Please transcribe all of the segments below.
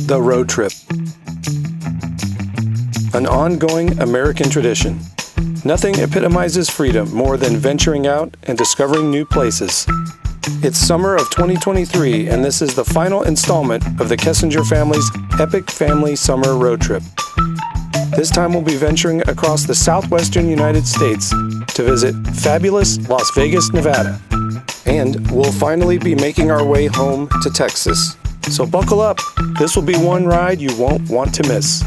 the road trip. An ongoing American tradition. Nothing epitomizes freedom more than venturing out and discovering new places. It's summer of 2023, and this is the final installment of the Kessinger family's epic family summer road trip. This time we'll be venturing across the southwestern United States to visit fabulous Las Vegas, Nevada. And we'll finally be making our way home to Texas. So buckle up, this will be one ride you won't want to miss.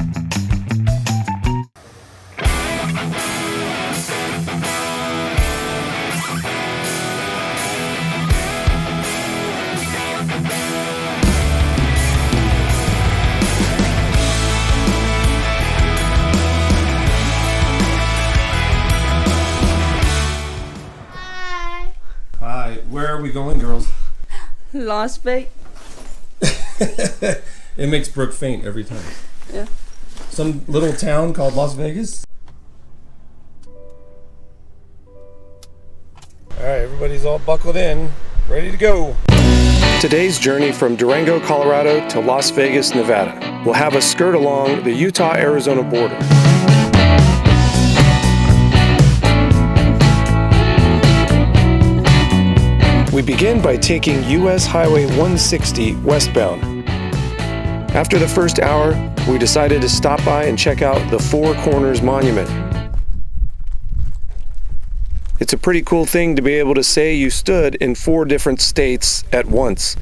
Where are we going, girls? Las Vegas. It makes Brooke faint every time. Yeah. Some little town called Las Vegas. Alright, everybody's all buckled in, ready to go. Today's journey from Durango, Colorado to Las Vegas, Nevada will have us skirt along the Utah-Arizona border. We begin by taking US Highway 160 westbound. After the first hour, we decided to stop by and check out the Four Corners Monument. It's a pretty cool thing to be able to say you stood in 4 different states at once.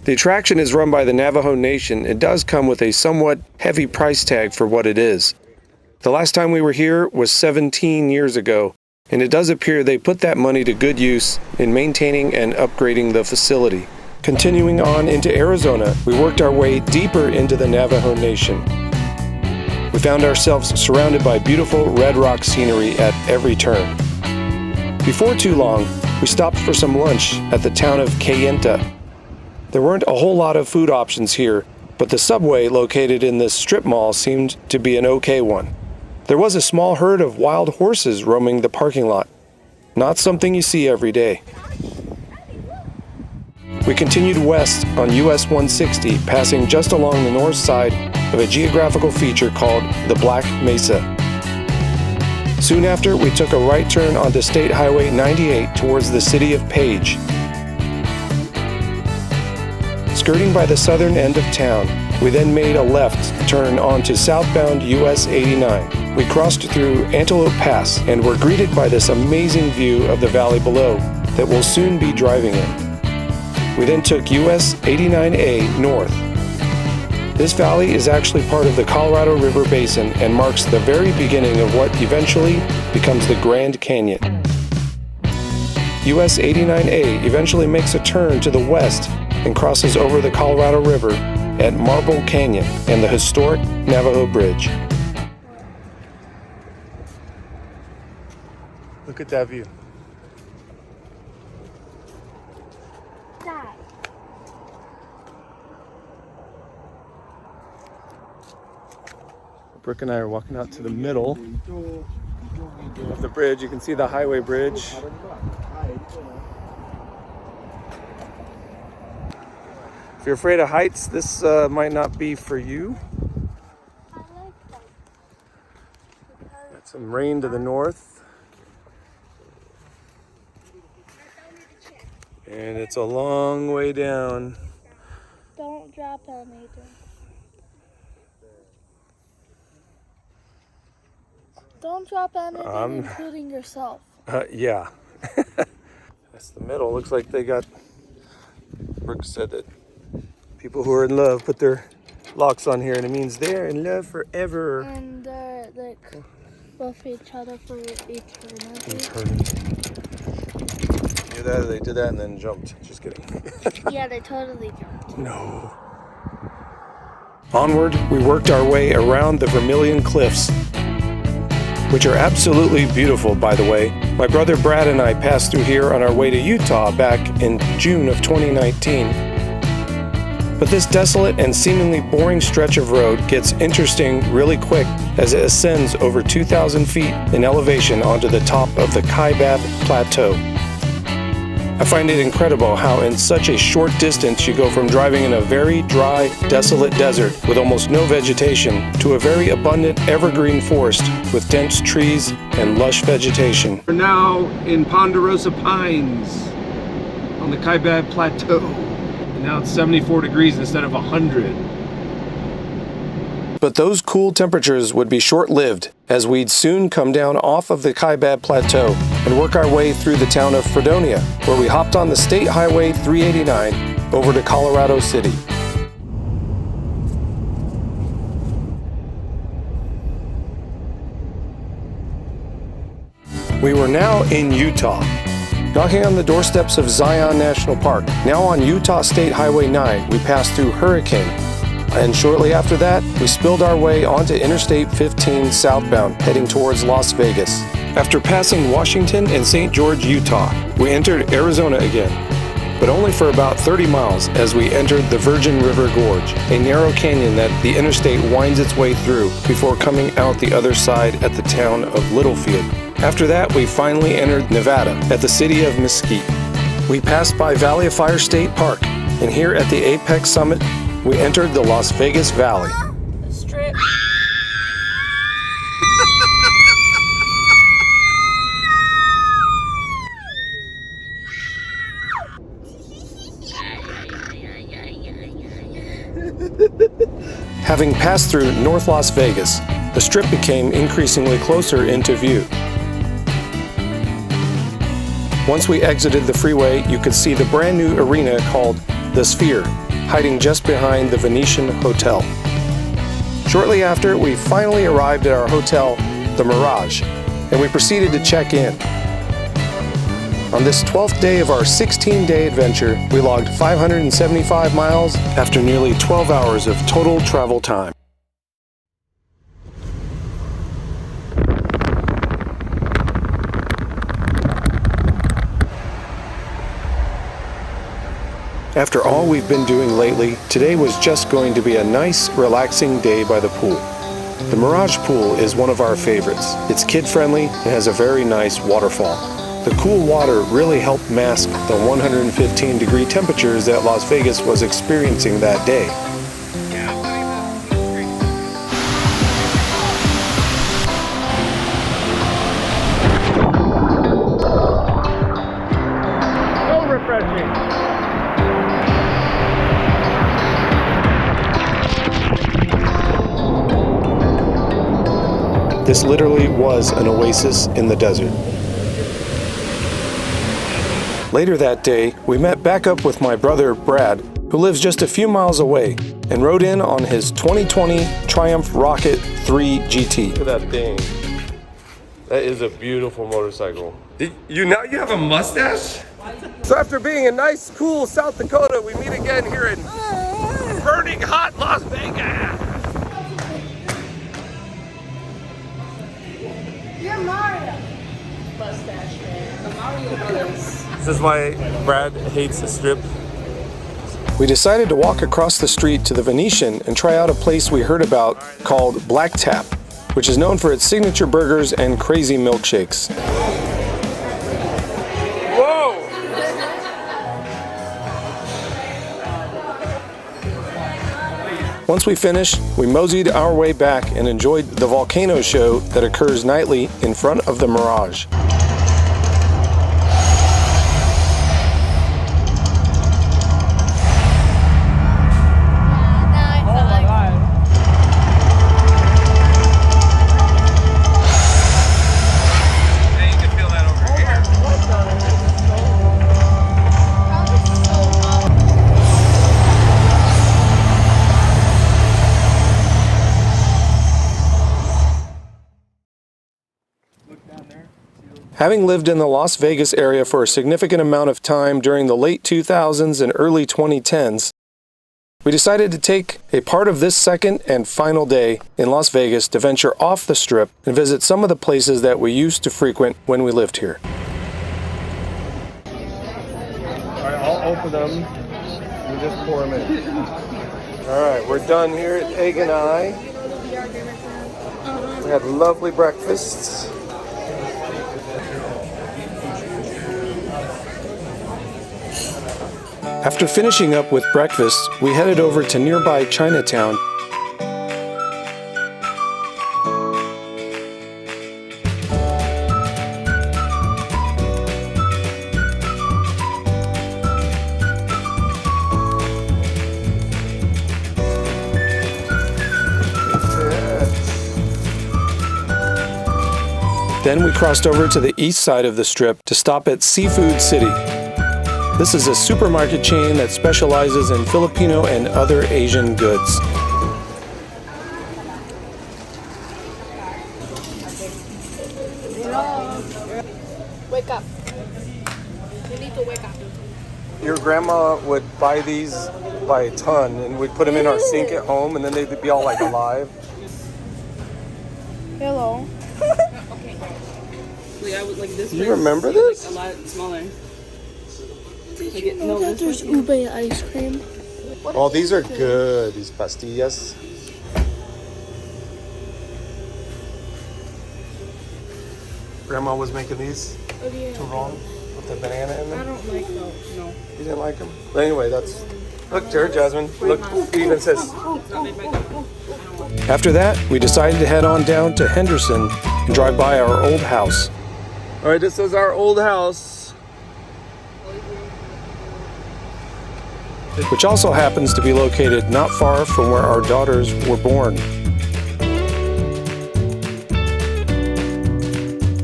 The attraction is run by the Navajo Nation. It does come with a somewhat heavy price tag for what it is. The last time we were here was 17 years ago. And it does appear they put that money to good use in maintaining and upgrading the facility. Continuing on into Arizona, we worked our way deeper into the Navajo Nation. We found ourselves surrounded by beautiful red rock scenery at every turn. Before too long, we stopped for some lunch at the town of Kayenta. There weren't a whole lot of food options here, but the subway located in this strip mall seemed to be an okay one. There was a small herd of wild horses roaming the parking lot. Not something you see every day. We continued west on US 160, passing just along the north side of a geographical feature called the Black Mesa. Soon after, we took a right turn onto State Highway 98 towards the city of Page. Skirting by the southern end of town, we then made a left turn onto southbound US 89. We crossed through Antelope Pass and were greeted by this amazing view of the valley below that we'll soon be driving in. We then took US 89A north. This valley is actually part of the Colorado River Basin and marks the very beginning of what eventually becomes the Grand Canyon. US 89A eventually makes a turn to the west and crosses over the Colorado River at Marble Canyon and the historic Navajo Bridge. Look at that view. Brooke and I are walking out to the middle of the bridge. You can see the highway bridge. If you're afraid of heights, this might not be for you. Got some rain to the north. And it's a long way down. Don't drop on me, Don't drop anything, including yourself. Yeah. That's the middle. Looks like they got... Brooke said that people who are in love put their locks on here, and it means they're in love forever. And they're like with each other for eternity. Knew that, they did that and then jumped. Just kidding. Yeah, they totally jumped. No. Onward, we worked our way around the Vermillion Cliffs, which are absolutely beautiful, by the way. My brother Brad and I passed through here on our way to Utah back in June of 2019. But this desolate and seemingly boring stretch of road gets interesting really quick as it ascends over 2,000 feet in elevation onto the top of the Kaibab Plateau. I find it incredible how in such a short distance you go from driving in a very dry, desolate desert with almost no vegetation to a very abundant evergreen forest with dense trees and lush vegetation. We're now in Ponderosa Pines on the Kaibab Plateau. And now it's 74 degrees instead of 100. But those cool temperatures would be short-lived, as we'd soon come down off of the Kaibab Plateau and work our way through the town of Fredonia, where we hopped on the State Highway 389 over to Colorado City. We were now in Utah, knocking on the doorsteps of Zion National Park. Now on Utah State Highway 9, we passed through Hurricane, and shortly after that, we spilled our way onto Interstate 15 southbound, heading towards Las Vegas. After passing Washington and St. George, Utah, we entered Arizona again, but only for about 30 miles as we entered the Virgin River Gorge, a narrow canyon that the interstate winds its way through before coming out the other side at the town of Littlefield. After that, we finally entered Nevada at the city of Mesquite. We passed by Valley of Fire State Park, and here at the Apex Summit, we entered the Las Vegas Valley. Strip. Having passed through North Las Vegas, the Strip became increasingly closer into view. Once we exited the freeway, you could see the brand new arena called The Sphere, hiding just behind the Venetian Hotel. Shortly after, we finally arrived at our hotel, the Mirage, and we proceeded to check in. On this 12th day of our 16-day adventure, we logged 575 miles after nearly 12 hours of total travel time. After all we've been doing lately, today was just going to be a nice, relaxing day by the pool. The Mirage Pool is one of our favorites. It's kid-friendly and has a very nice waterfall. The cool water really helped mask the 115-degree temperatures that Las Vegas was experiencing that day. So refreshing. This literally was an oasis in the desert. Later that day, we met back up with my brother Brad, who lives just a few miles away, and rode in on his 2020 Triumph Rocket 3 GT. Look at that thing. That is a beautiful motorcycle. You have a mustache? So after being in nice, cool South Dakota, we meet again here in burning hot Las Vegas. You're Mario. Mustache man. The Mario Brothers. This is why Brad hates the Strip. We decided to walk across the street to the Venetian and try out a place we heard about called Black Tap, which is known for its signature burgers and crazy milkshakes. Whoa! Once we finished, we moseyed our way back and enjoyed the Volcano show that occurs nightly in front of the Mirage. Having lived in the Las Vegas area for a significant amount of time during the late 2000s and early 2010s, we decided to take a part of this second and final day in Las Vegas to venture off the Strip and visit some of the places that we used to frequent when we lived here. Alright, I'll open them and just pour them in. Alright, we're done here at Egg and I. We had lovely breakfasts. After finishing up with breakfast, we headed over to nearby Chinatown. Then we crossed over to the east side of the strip to stop at Seafood City. This is a supermarket chain that specializes in Filipino and other Asian goods. Wake up. You need to wake up. Your grandma would buy these by a ton, and we'd put them in our sink at home, and then they'd be all like alive. Hello. Yeah, like this. You remember this? Like a lot smaller. Did you know that there's ube ice cream? Oh, these are good, these pastillas. Grandma was making these turong with the banana in I them. don't like those. No. You didn't like them? But anyway, that's... Look, Jared, Jasmine. Look, it even says... After that, we decided to head on down to Henderson and drive by our old house. All right, this is our old house, which also happens to be located not far from where our daughters were born.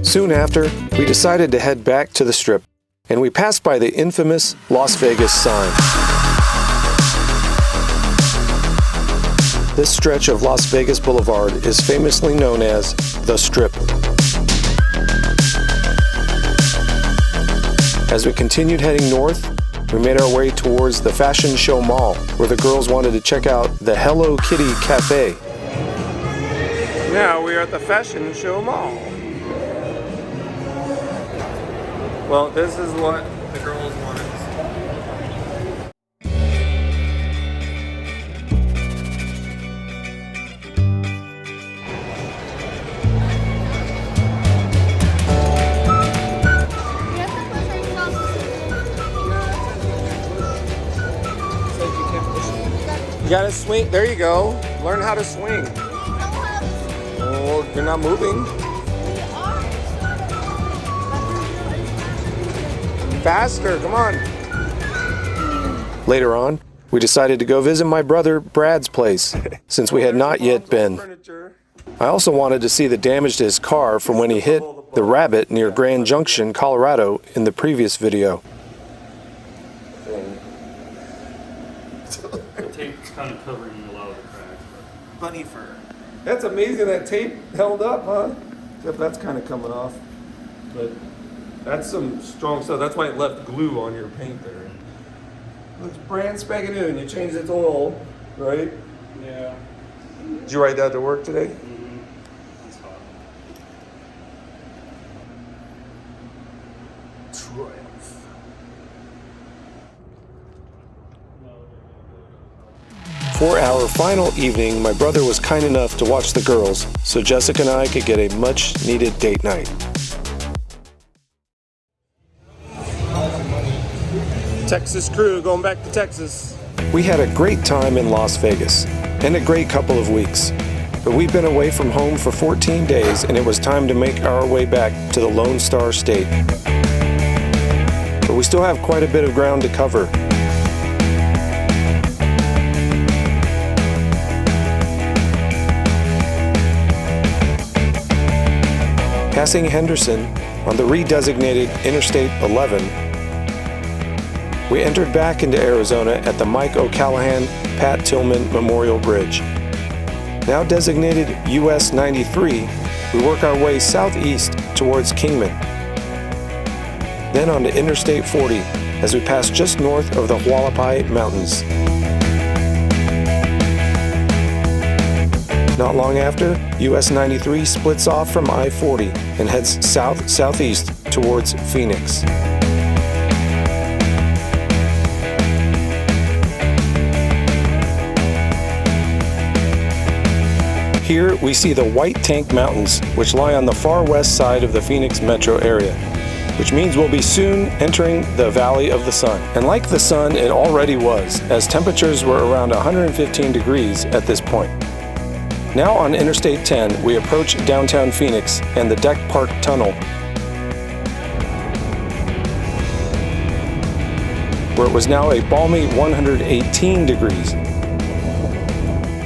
Soon after, we decided to head back to the Strip, and we passed by the infamous Las Vegas sign. This stretch of Las Vegas Boulevard is famously known as the Strip. As we continued heading north, we made our way towards the Fashion Show Mall, where the girls wanted to check out the Hello Kitty Cafe. Now we are at the Fashion Show Mall. Well, this is what the girls wanted to see. You gotta swing. There you go. Learn how to swing. Oh, you're not moving. Faster, come on. Later on, we decided to go visit my brother Brad's place, since we had not yet been. I also wanted to see the damage to his car from when he hit the rabbit near Grand Junction, Colorado in the previous video. The tape's kind of covering a lot of the cracks. Bunny fur. That's amazing that tape held up, huh? Except that's kind of coming off. But that's some strong stuff. That's why it left glue on your paint there. Looks brand spanking new, and you changed its oil, right? Yeah. Did you ride that to work today? Mm-hmm. It's hot. Triumph. For our final evening, my brother was kind enough to watch the girls, so Jessica and I could get a much-needed date night. Texas crew going back to Texas. We had a great time in Las Vegas, and a great couple of weeks. But we've been away from home for 14 days, and it was time to make our way back to the Lone Star State. But we still have quite a bit of ground to cover. Passing Henderson on the redesignated Interstate 11, we entered back into Arizona at the Mike O'Callahan Pat Tillman Memorial Bridge. Now designated US 93, we work our way southeast towards Kingman. Then on to Interstate 40 as we pass just north of the Hualapai Mountains. Not long after, US 93 splits off from I-40 and heads south-southeast towards Phoenix. Here we see the White Tank Mountains, which lie on the far west side of the Phoenix metro area. which means we'll be soon entering the Valley of the Sun. And like the sun, it already was, as temperatures were around 115 degrees at this point. Now on Interstate 10, we approach downtown Phoenix and the Deck Park Tunnel, where it was now a balmy 118 degrees.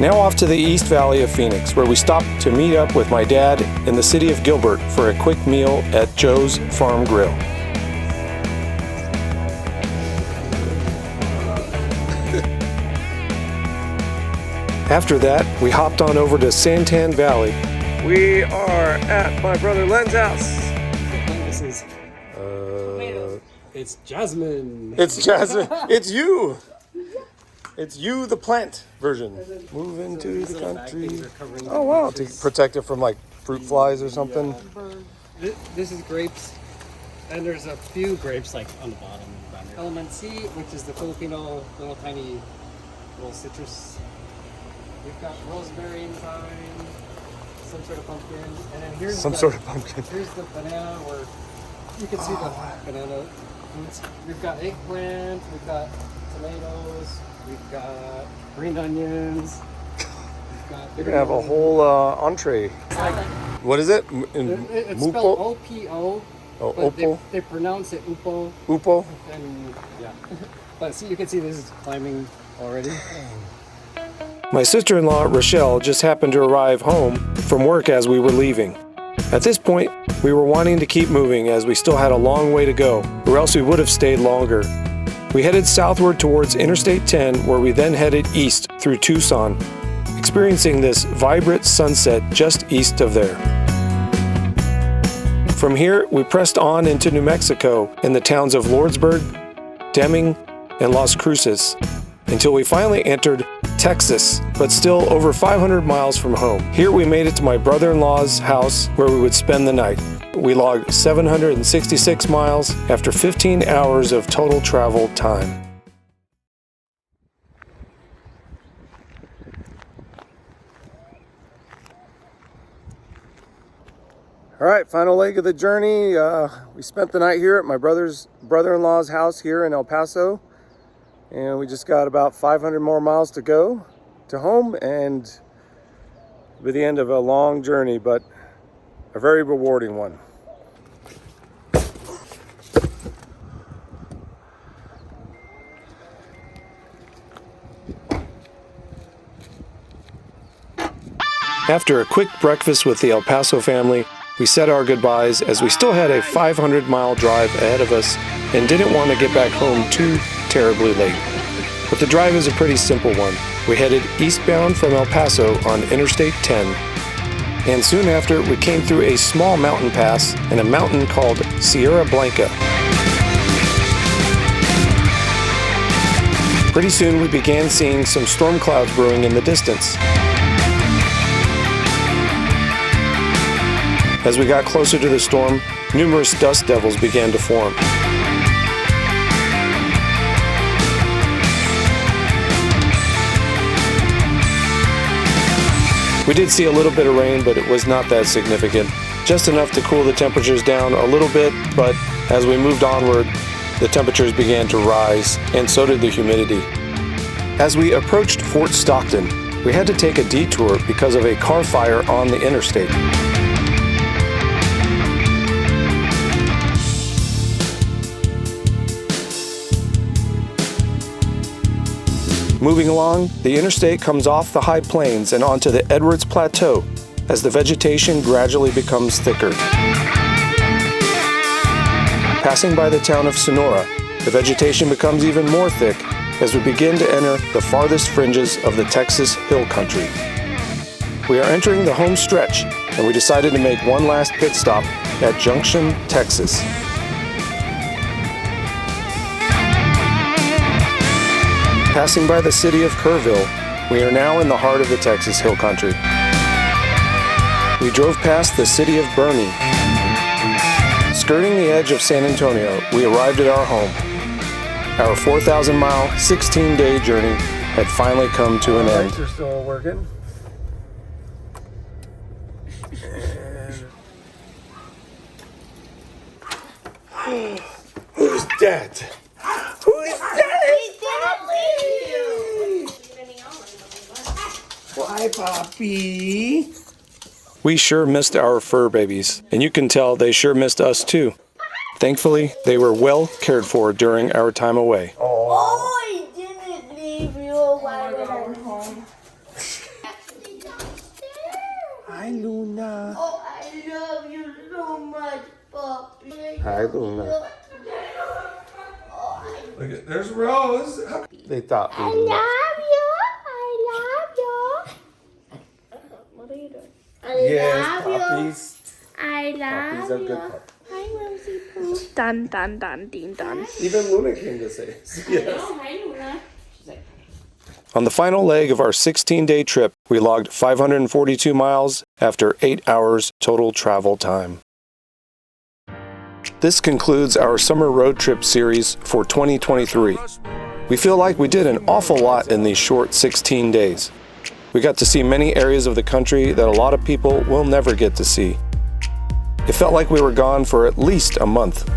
Now off to the East Valley of Phoenix, where we stopped to meet up with my dad in the city of Gilbert for a quick meal at Joe's Farm Grill. After that, we hopped on over to Santan Valley. We are at my brother Len's house. This is it's Jasmine. It's Jasmine. It's you. It's you, the plant version. Move into the country. Oh wow! To protect it from like fruit flies or something. This is grapes, and there's a few grapes like on the bottom. Element C, which is the Filipino little tiny little citrus. We've got rosemary and thyme, some sort of pumpkin, and then here's Some sort of pumpkin. Here's the banana, where you can see the banana foods. We've got eggplant, we've got tomatoes, we've got green onions. You're gonna have a whole entree. What is it? It's spelled O-P-O. Oh, but Opal? they pronounce it Upo. Upo? And yeah. But see, you can see this is climbing already. My sister-in-law, Rochelle, just happened to arrive home from work as we were leaving. At this point, we were wanting to keep moving as we still had a long way to go, or else we would have stayed longer. We headed southward towards Interstate 10, where we then headed east through Tucson, experiencing this vibrant sunset just east of there. From here, we pressed on into New Mexico in the towns of Lordsburg, Deming, and Las Cruces, until we finally entered Texas, but still over 500 miles from home. Here we made it to my brother-in-law's house where we would spend the night. We logged 766 miles after 15 hours of total travel time. All right, final leg of the journey. We spent the night here at my brother-in-law's house here in El Paso. And we just got about 500 more miles to go to home, and it'll be the end of a long journey, but a very rewarding one. After a quick breakfast with the El Paso family, we said our goodbyes as we still had a 500-mile drive ahead of us and didn't want to get back home too terribly late. But the drive is a pretty simple one. We headed eastbound from El Paso on Interstate 10, and soon after we came through a small mountain pass in a mountain called Sierra Blanca. Pretty soon we began seeing some storm clouds brewing in the distance. As we got closer to the storm, numerous dust devils began to form. We did see a little bit of rain, but it was not that significant. Just enough to cool the temperatures down a little bit, but as we moved onward, the temperatures began to rise, and so did the humidity. As we approached Fort Stockton, we had to take a detour because of a car fire on the interstate. Moving along, the interstate comes off the high plains and onto the Edwards Plateau as the vegetation gradually becomes thicker. Passing by the town of Sonora, the vegetation becomes even more thick as we begin to enter the farthest fringes of the Texas Hill Country. We are entering the home stretch, and we decided to make one last pit stop at Junction, Texas. Passing by the city of Kerrville, we are now in the heart of the Texas Hill Country. We drove past the city of Bernie. Skirting the edge of San Antonio, we arrived at our home. Our 4,000-mile, 16-day journey had finally come to an end. Lights are still working. that? Who's that? Why, Poppy? We sure missed our fur babies, and you can tell they sure missed us too. Thankfully, they were well cared for during our time away. Oh, I didn't leave you while we were home. Hi, Luna. Oh, I love you so much, Poppy. Hi, Luna. Oh, Look at, there's Rose. They thought we I love you. I love you. What are you doing? I love you. I love Puppies are you. good puppies. Hi, Rosie Poo. Dun, dun, dun, ding, dun. Even Luna came to say yes. Oh, hi, Luna. On the final leg of our 16-day trip, we logged 542 miles after 8 hours total travel time. This concludes our summer road trip series for 2023. We feel like we did an awful lot in these short 16 days. We got to see many areas of the country that a lot of people will never get to see. It felt like we were gone for at least a month.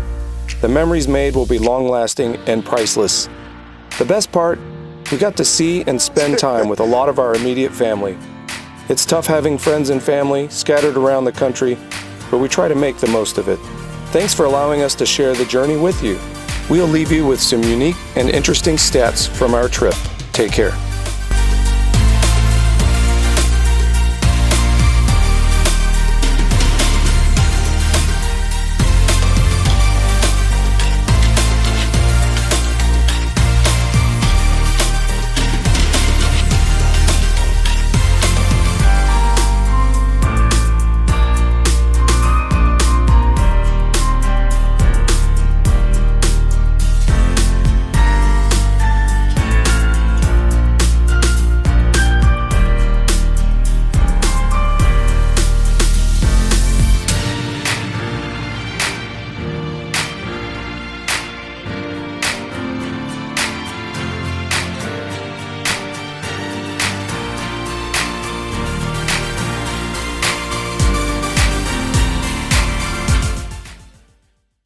The memories made will be long-lasting and priceless. The best part, we got to see and spend time with a lot of our immediate family. It's tough having friends and family scattered around the country, but we try to make the most of it. Thanks for allowing us to share the journey with you. We'll leave you with some unique and interesting stats from our trip. Take care.